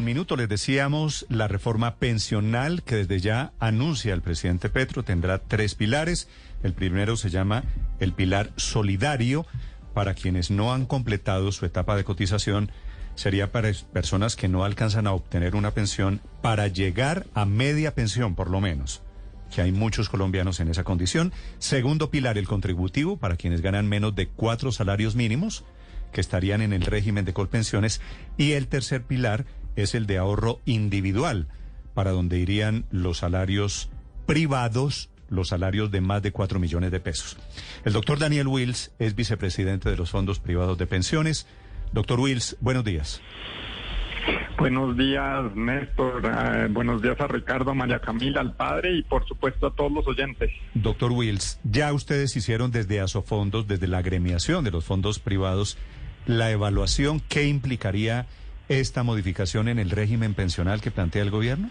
Un minuto les decíamos la reforma pensional que desde ya anuncia el presidente Petro tendrá 3 pilares. El primero se llama el pilar solidario para quienes no han completado su etapa de cotización. Sería para personas que no alcanzan a obtener una pensión para llegar a media pensión por lo menos, que hay muchos colombianos en esa condición. Segundo pilar, el contributivo para quienes ganan menos de 4 salarios mínimos, que estarían en el régimen de Colpensiones. Y el tercer pilar es el de ahorro individual, para donde irían los salarios privados, los salarios de más de 4 millones de pesos. El doctor Daniel Wills es vicepresidente de los fondos privados de pensiones. Doctor Wills, buenos días. Buenos días, Néstor. Buenos días a Ricardo, a María Camila, al padre y por supuesto a todos los oyentes. Doctor Wills, ya ustedes hicieron desde Asofondos, desde la agremiación de los fondos privados, la evaluación. ¿Qué implicaría esta modificación en el régimen pensional que plantea el gobierno?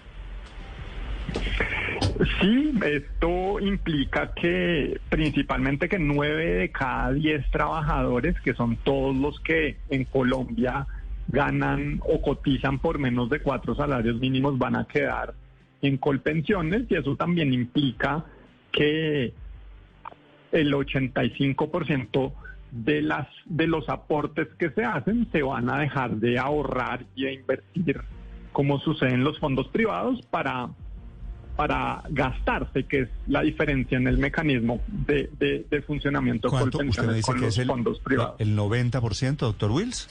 Sí, esto implica que principalmente que 9 de cada 10 trabajadores, que son todos los que en Colombia ganan o cotizan por menos de 4 salarios mínimos, van a quedar en Colpensiones, y eso también implica que el 85% de los aportes que se hacen se van a dejar de ahorrar y de invertir, como sucede en los fondos privados, para gastarse, que es la diferencia en el mecanismo de funcionamiento de Colpensiones con los fondos privados. ¿El 90%, doctor Wills?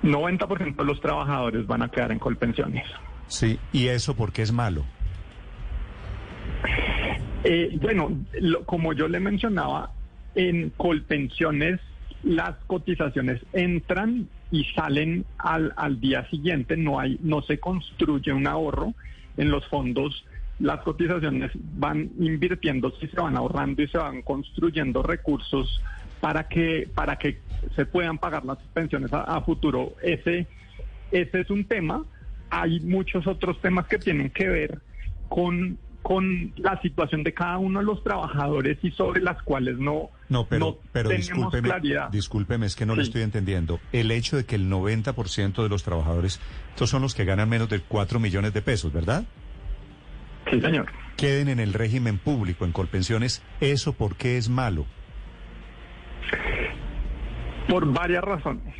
90% de los trabajadores van a quedar en Colpensiones. Sí, ¿y eso por qué es malo? Como yo le mencionaba, en Colpensiones las cotizaciones entran y salen al día siguiente, no se construye un ahorro. En los fondos las cotizaciones van invirtiéndose y se van ahorrando y se van construyendo recursos para que se puedan pagar las pensiones a futuro. Ese es un tema. Hay muchos otros temas que tienen que ver con la situación de cada uno de los trabajadores y sobre las cuales no tenemos claridad. Discúlpeme, es que no le estoy entendiendo. El hecho de que el 90% de los trabajadores, estos son los que ganan menos de 4 millones de pesos, ¿verdad? Sí, señor. Queden en el régimen público, en Colpensiones, ¿eso por qué es malo? Por varias razones.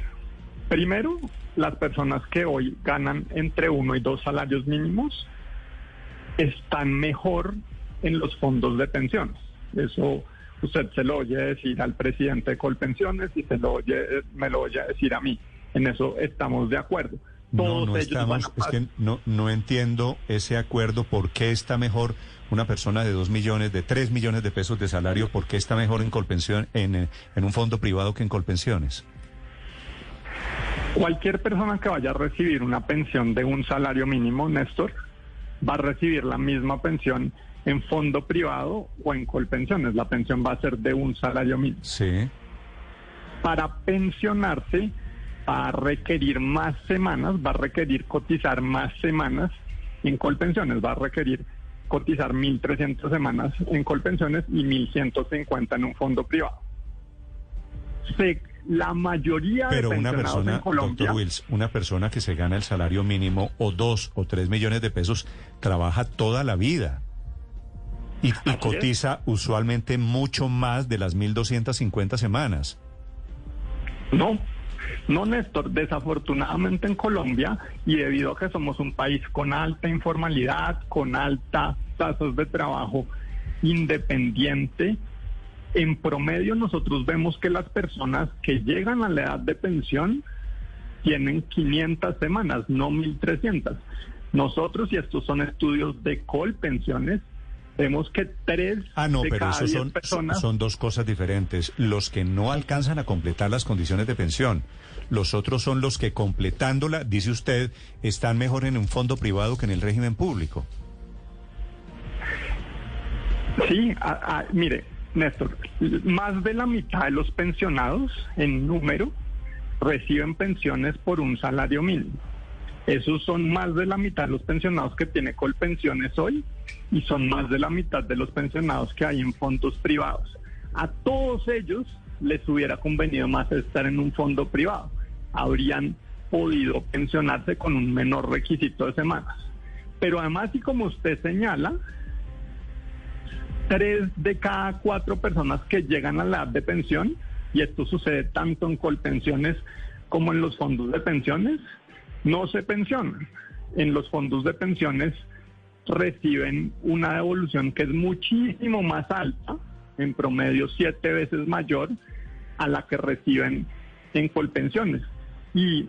Primero, las personas que hoy ganan entre 1 y 2 salarios mínimos están mejor en los fondos de pensiones. Eso usted se lo oye decir al presidente de Colpensiones y me lo oye decir a mí. En eso estamos de acuerdo. Es que no entiendo ese acuerdo. ¿Por qué está mejor una persona de 2 millones, de 3 millones de pesos de salario? ¿Por qué está mejor en Colpensión, en un fondo privado que en Colpensiones? Cualquier persona que vaya a recibir una pensión de un salario mínimo, Néstor, va a recibir la misma pensión en fondo privado o en Colpensiones. La pensión va a ser de un salario mínimo. Sí. Para pensionarse va a requerir más semanas, va a requerir cotizar más semanas en Colpensiones, va a requerir cotizar 1.300 semanas en Colpensiones y 1.150 en un fondo privado. La mayoría de pensionados en Colombia... Doctor Wills, una persona que se gana el salario mínimo o 2 o 3 millones de pesos trabaja toda la vida y cotiza usualmente mucho más de las 1.250 semanas. No, Néstor, desafortunadamente en Colombia, y debido a que somos un país con alta informalidad, con altas tasas de trabajo independiente, en promedio nosotros vemos que las personas que llegan a la edad de pensión tienen 500 semanas, no 1.300. Nosotros, y estos son estudios de Colpensiones, vemos que 3 de cada 10 personas... son dos cosas diferentes. Los que no alcanzan a completar las condiciones de pensión, los otros son los que, completándola, dice usted, están mejor en un fondo privado que en el régimen público. Sí, mire, Néstor, más de la mitad de los pensionados en número reciben pensiones por un salario mínimo. Esos son más de la mitad de los pensionados que tiene Colpensiones hoy y son más de la mitad de los pensionados que hay en fondos privados. A todos ellos les hubiera convenido más estar en un fondo privado. Habrían podido pensionarse con un menor requisito de semanas. Pero además, y como usted señala, 3 de cada 4 personas que llegan a la edad de pensión, y esto sucede tanto en Colpensiones como en los fondos de pensiones, no se pensionan. En los fondos de pensiones reciben una devolución que es muchísimo más alta, en promedio 7 veces mayor a la que reciben en Colpensiones. Y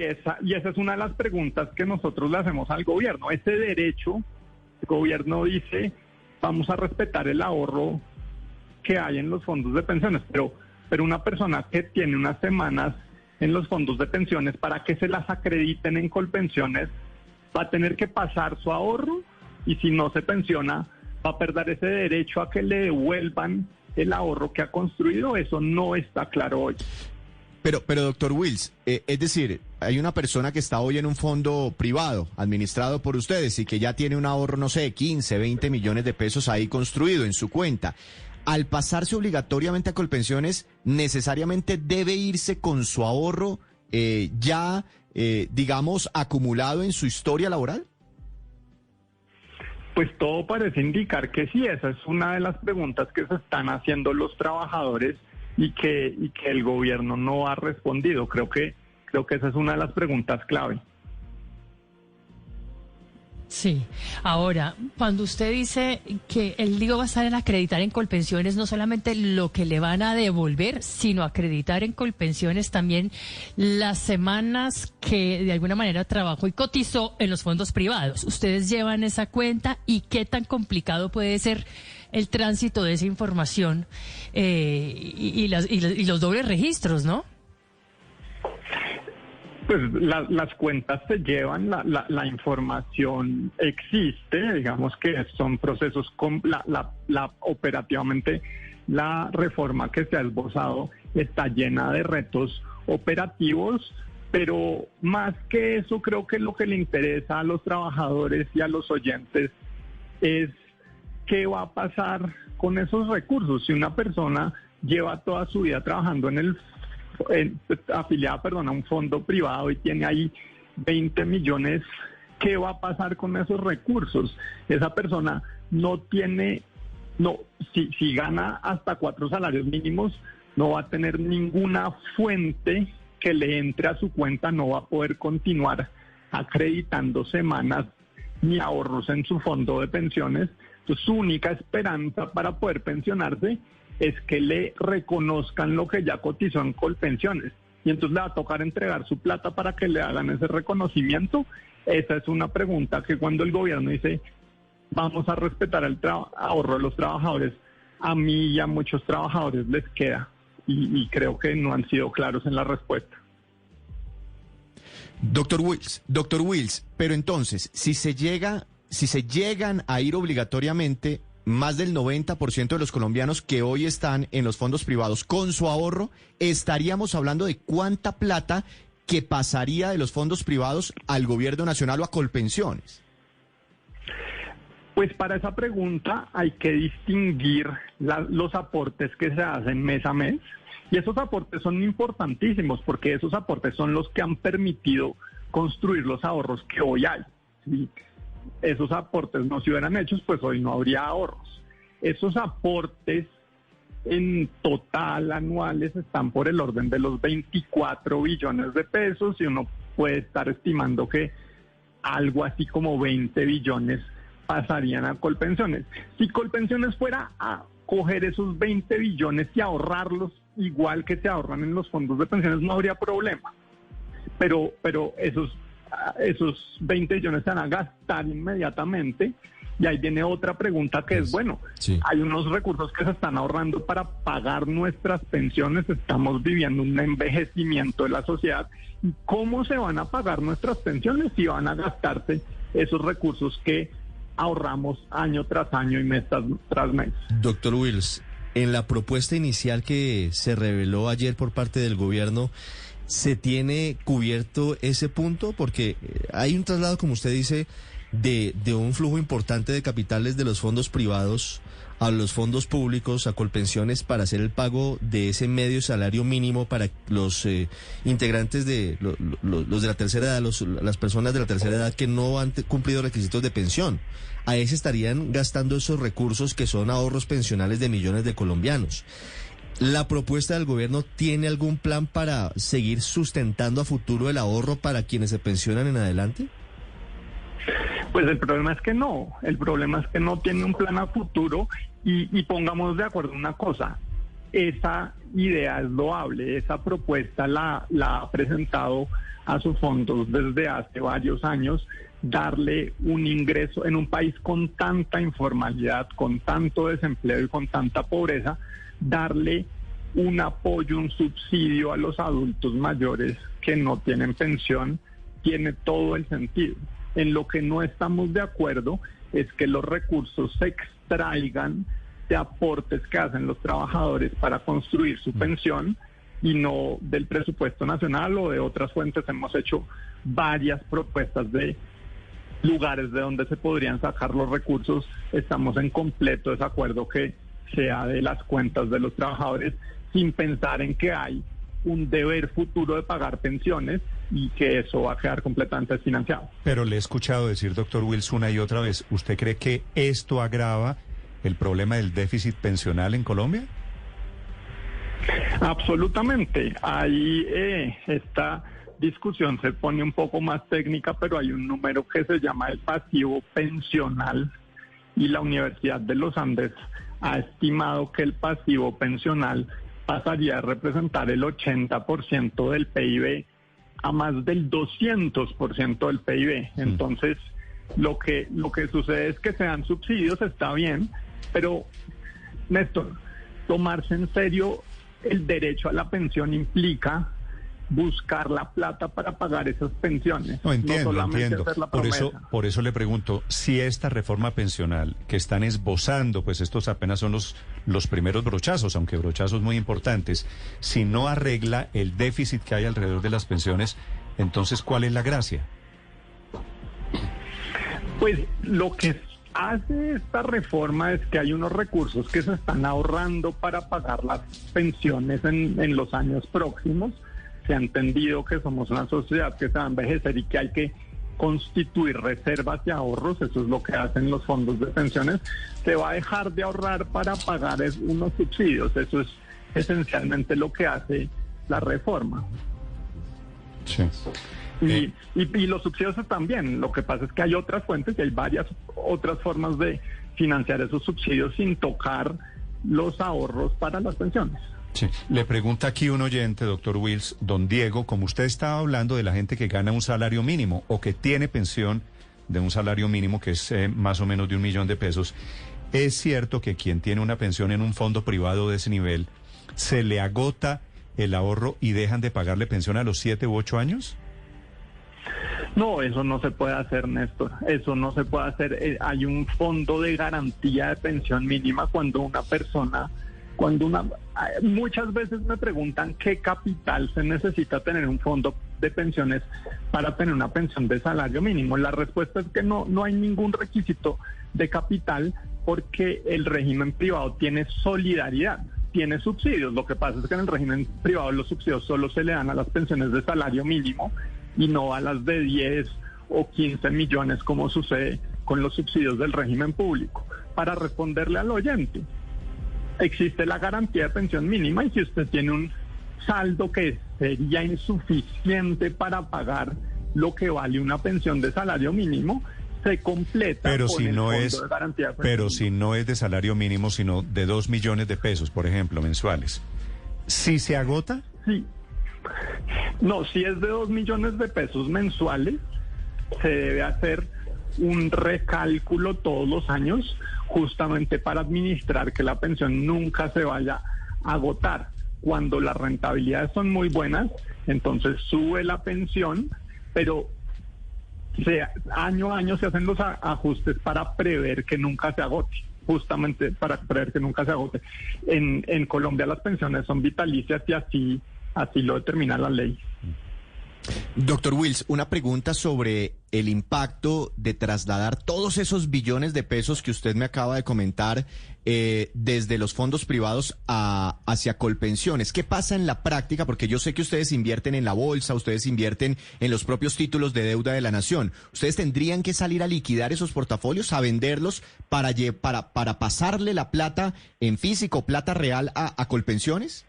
esa es una de las preguntas que nosotros le hacemos al gobierno. Ese derecho, el gobierno dice, vamos a respetar el ahorro que hay en los fondos de pensiones, pero una persona que tiene unas semanas en los fondos de pensiones, para que se las acrediten en Colpensiones, va a tener que pasar su ahorro, y si no se pensiona, va a perder ese derecho a que le devuelvan el ahorro que ha construido. Eso no está claro hoy. Pero doctor Wills, es decir, hay una persona que está hoy en un fondo privado administrado por ustedes y que ya tiene un ahorro, no sé, 15, 20 millones de pesos ahí construido en su cuenta. Al pasarse obligatoriamente a Colpensiones, ¿necesariamente debe irse con su ahorro digamos, acumulado en su historia laboral? Pues todo parece indicar que sí. Esa es una de las preguntas que se están haciendo los trabajadores y que el gobierno no ha respondido. Creo que esa es una de las preguntas clave. Sí. Ahora, cuando usted dice que el lío va a estar en acreditar en Colpensiones no solamente lo que le van a devolver, sino acreditar en Colpensiones también las semanas que de alguna manera trabajó y cotizó en los fondos privados. ¿Ustedes llevan esa cuenta y qué tan complicado puede ser el tránsito de esa información y los dobles registros, no? Pues las cuentas se llevan, la información existe, digamos que son procesos, operativamente la reforma que se ha esbozado está llena de retos operativos, pero más que eso creo que lo que le interesa a los trabajadores y a los oyentes es qué va a pasar con esos recursos. Si una persona lleva toda su vida trabajando afiliada a un fondo privado y tiene ahí 20 millones, ¿qué va a pasar con esos recursos? Esa persona si gana hasta 4 salarios mínimos, no va a tener ninguna fuente que le entre a su cuenta, no va a poder continuar acreditando semanas ni ahorros en su fondo de pensiones. Entonces, su única esperanza para poder pensionarse es que le reconozcan lo que ya cotizó en Colpensiones. Y entonces le va a tocar entregar su plata para que le hagan ese reconocimiento. Esa es una pregunta que cuando el gobierno dice vamos a respetar el ahorro de los trabajadores, a mí y a muchos trabajadores les queda. Y creo que no han sido claros en la respuesta. Doctor Wills, pero entonces, si se llegan a ir obligatoriamente más del 90% de los colombianos que hoy están en los fondos privados con su ahorro, estaríamos hablando de cuánta plata que pasaría de los fondos privados al gobierno nacional o a Colpensiones. Pues para esa pregunta hay que distinguir los aportes que se hacen mes a mes, y esos aportes son importantísimos porque esos aportes son los que han permitido construir los ahorros que hoy hay. ¿Sí? Esos aportes no se hubieran hecho, pues hoy no habría ahorros. Esos aportes en total anuales están por el orden de los 24 billones de pesos y uno puede estar estimando que algo así como 20 billones pasarían a Colpensiones. Si Colpensiones fuera a coger esos 20 billones y ahorrarlos igual que se ahorran en los fondos de pensiones, no habría problema. Pero esos 20 billones se van a gastar inmediatamente, y ahí viene otra pregunta que es, sí, hay unos recursos que se están ahorrando para pagar nuestras pensiones, estamos viviendo un envejecimiento de la sociedad, ¿y cómo se van a pagar nuestras pensiones si van a gastarse esos recursos que ahorramos año tras año y mes tras mes? Doctor Wills, en la propuesta inicial que se reveló ayer por parte del gobierno, ¿se tiene cubierto ese punto? Porque hay un traslado, como usted dice, de un flujo importante de capitales de los fondos privados a los fondos públicos, a Colpensiones, para hacer el pago de ese medio salario mínimo para los integrantes de los de la tercera edad, las personas de la tercera edad que no han cumplido requisitos de pensión. Ahí se estarían gastando esos recursos que son ahorros pensionales de millones de colombianos. ¿La propuesta del gobierno tiene algún plan para seguir sustentando a futuro el ahorro para quienes se pensionan en adelante? Pues el problema es que no. El problema es que no tiene un plan a futuro y pongamos de acuerdo una cosa. Esa idea es loable, esa propuesta la ha presentado a sus fondos desde hace varios años, darle un ingreso en un país con tanta informalidad, con tanto desempleo y con tanta pobreza, darle un apoyo, un subsidio a los adultos mayores que no tienen pensión, tiene todo el sentido. En lo que no estamos de acuerdo es que los recursos se extraigan de aportes que hacen los trabajadores para construir su pensión y no del presupuesto nacional o de otras fuentes. Hemos hecho varias propuestas de lugares de donde se podrían sacar los recursos. Estamos en completo desacuerdo que sea de las cuentas de los trabajadores, sin pensar en que hay un deber futuro de pagar pensiones y que eso va a quedar completamente desfinanciado. Pero le he escuchado decir, doctor Wills, una y otra vez, ¿usted cree que esto agrava el problema del déficit pensional en Colombia? Absolutamente. Ahí esta discusión se pone un poco más técnica, pero hay un número que se llama el pasivo pensional y la Universidad de los Andes ha estimado que el pasivo pensional pasaría a representar el 80% del PIB a más del 200% del PIB. Entonces, lo que sucede es que se dan subsidios, está bien, pero, Néstor, tomarse en serio el derecho a la pensión implica buscar la plata para pagar esas pensiones. No, entiendo, no solamente entiendo. hacer la Por eso le pregunto, si esta reforma pensional que están esbozando, pues estos apenas son los primeros brochazos, aunque brochazos muy importantes, si no arregla el déficit que hay alrededor de las pensiones, entonces, ¿cuál es la gracia? Pues lo que hace esta reforma es que hay unos recursos que se están ahorrando para pagar las pensiones en los años próximos. Se ha entendido que somos una sociedad que se va a envejecer y que hay que constituir reservas y ahorros. Eso es lo que hacen los fondos de pensiones. Se va a dejar de ahorrar para pagar unos subsidios. Eso es esencialmente lo que hace la reforma. Sí. Y los subsidios están bien. Lo que pasa es que hay otras fuentes y hay varias otras formas de financiar esos subsidios sin tocar los ahorros para las pensiones. Sí. Le pregunta aquí un oyente, doctor Wills, don Diego, como usted estaba hablando de la gente que gana un salario mínimo o que tiene pensión de un salario mínimo que es más o menos de $1 millón, ¿es cierto que quien tiene una pensión en un fondo privado de ese nivel se le agota el ahorro y dejan de pagarle pensión a los 7 u 8 años? No, eso no se puede hacer, Néstor. Eso no se puede hacer. Hay un fondo de garantía de pensión mínima cuando una persona... Muchas veces me preguntan qué capital se necesita tener un fondo de pensiones para tener una pensión de salario mínimo. La respuesta es que no hay ningún requisito de capital porque el régimen privado tiene solidaridad, tiene subsidios. Lo que pasa es que en el régimen privado los subsidios solo se le dan a las pensiones de salario mínimo y no a las de 10 o 15 millones como sucede con los subsidios del régimen público. Para responderle al oyente, existe la garantía de pensión mínima y si usted tiene un saldo que sería insuficiente para pagar lo que vale una pensión de salario mínimo, se completa pero con si el no fondo es, de garantía de pensión pero mínima. si no es de salario mínimo, sino de 2 millones de pesos, por ejemplo, mensuales, ¿sí se agota? Sí. No, si es de 2 millones de pesos mensuales, se debe hacer un recálculo todos los años justamente para administrar que la pensión nunca se vaya a agotar. Cuando las rentabilidades son muy buenas, entonces sube la pensión, pero año a año se hacen los ajustes para prever que nunca se agote, justamente para prever que nunca se agote. En Colombia las pensiones son vitalicias y así lo determina la ley. Doctor Wills, una pregunta sobre el impacto de trasladar todos esos billones de pesos que usted me acaba de comentar desde los fondos privados hacia Colpensiones. ¿Qué pasa en la práctica? Porque yo sé que ustedes invierten en la bolsa, ustedes invierten en los propios títulos de deuda de la nación. ¿Ustedes tendrían que salir a liquidar esos portafolios, a venderlos para pasarle la plata en físico, plata real a Colpensiones?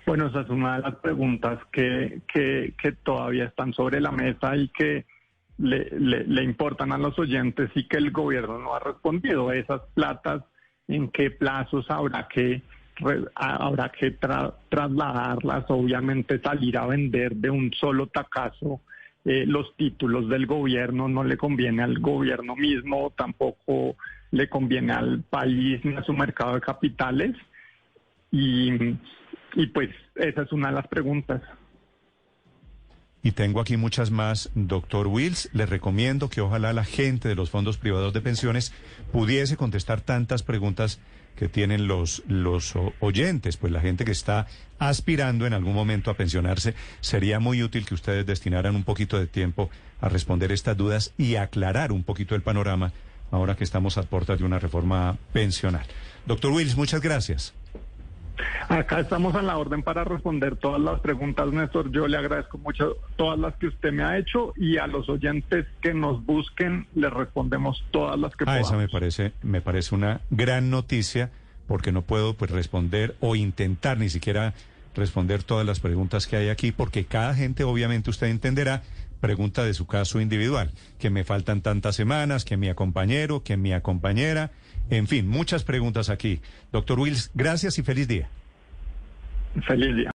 Bueno, esa es una de las preguntas que todavía están sobre la mesa y que le importan a los oyentes y que el gobierno no ha respondido. Esas platas, ¿en qué plazos habrá que trasladarlas? Obviamente salir a vender de un solo tacazo los títulos del gobierno no le conviene al gobierno mismo, tampoco le conviene al país ni a su mercado de capitales. Y pues esa es una de las preguntas. Y tengo aquí muchas más, doctor Wills. Les recomiendo que ojalá la gente de los fondos privados de pensiones pudiese contestar tantas preguntas que tienen los oyentes, pues la gente que está aspirando en algún momento a pensionarse. Sería muy útil que ustedes destinaran un poquito de tiempo a responder estas dudas y aclarar un poquito el panorama ahora que estamos a puertas de una reforma pensional. Doctor Wills, muchas gracias. Acá estamos a la orden para responder todas las preguntas, Néstor. Yo le agradezco mucho todas las que usted me ha hecho y a los oyentes que nos busquen les respondemos todas las que podamos. Esa me parece una gran noticia porque no puedo pues responder o intentar ni siquiera responder todas las preguntas que hay aquí porque cada gente, obviamente usted entenderá, pregunta de su caso individual, que me faltan tantas semanas, que mi compañero, que mi compañera. En fin, muchas preguntas aquí. Doctor Wills, gracias y feliz día. Feliz día.